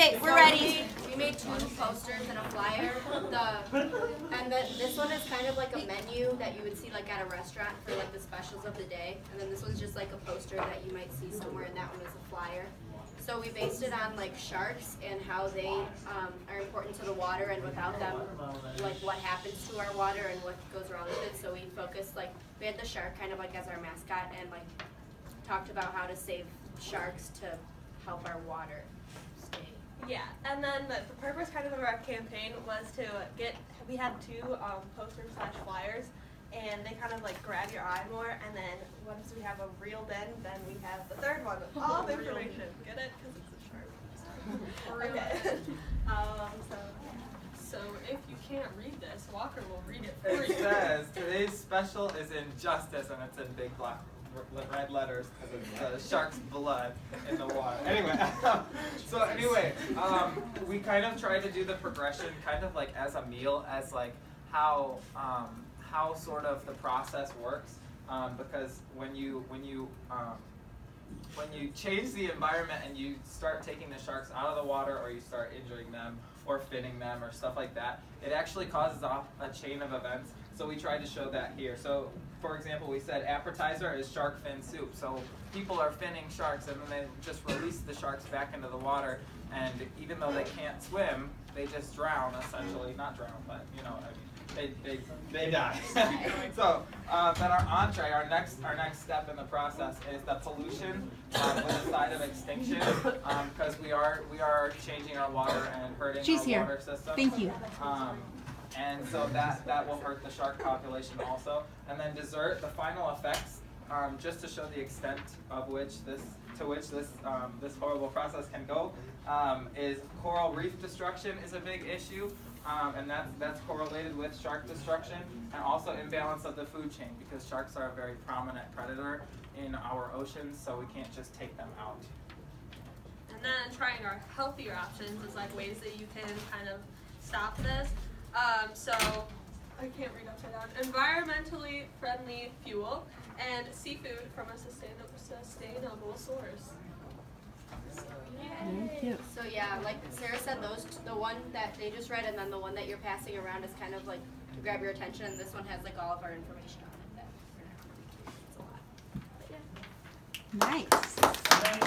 Okay, we're ready. We made 2 posters and a flyer. This one is kind of like a menu that you would see like at a restaurant for like the specials of the day. And then this one's just like a poster that you might see somewhere, and that one is a flyer. So we based it on like sharks and how they are important to the water, and without them, like what happens to our water and what goes wrong with it. So we focused, like, we had the shark kind of like as our mascot, and like talked about how to save sharks to help our water stay. Yeah, and then the purpose kind of our campaign was to we had 2 posters / flyers, and they kind of like grab your eye more, and then once we have a real bin, then we have the 3rd one with all the information. Get it? Because it's a shark. Okay. So if you can't read this, Walker will read it for you. It says, today's special is injustice, and it's in big black red letters because it's the shark's blood in the water. Anyway, we kind of tried to do the progression kind of like as a meal, as like how sort of the process works, because when you change the environment and you start taking the sharks out of the water, or you start injuring them or finning them or stuff like that, it actually causes off a chain of events. So we tried to show that here. So for example, we said appetizer is shark fin soup. So people are finning sharks, and then they just release the sharks back into the water, and even though they can't swim, they just drown, essentially. Not drown, but you know what I mean. They die. So then our entree, our next step in the process is the pollution with a side of extinction, because we are changing our water and hurting our water system. Thank you. And so that will hurt the shark population also. And then dessert, the final effects, just to show the extent of which this horrible process can go, is coral reef destruction is a big issue. And that's correlated with shark destruction, and also imbalance of the food chain, because sharks are a very prominent predator in our oceans, so we can't just take them out. And then trying our healthier options is like ways that you can kind of stop this. So I can't read upside down. Environmentally friendly fuel and seafood from a sustainable source. So yeah, like Sarah said, the one that they just read and then the one that you're passing around is kind of like to grab your attention, and this one has like all of our information on it. It's a lot. But yeah. Nice.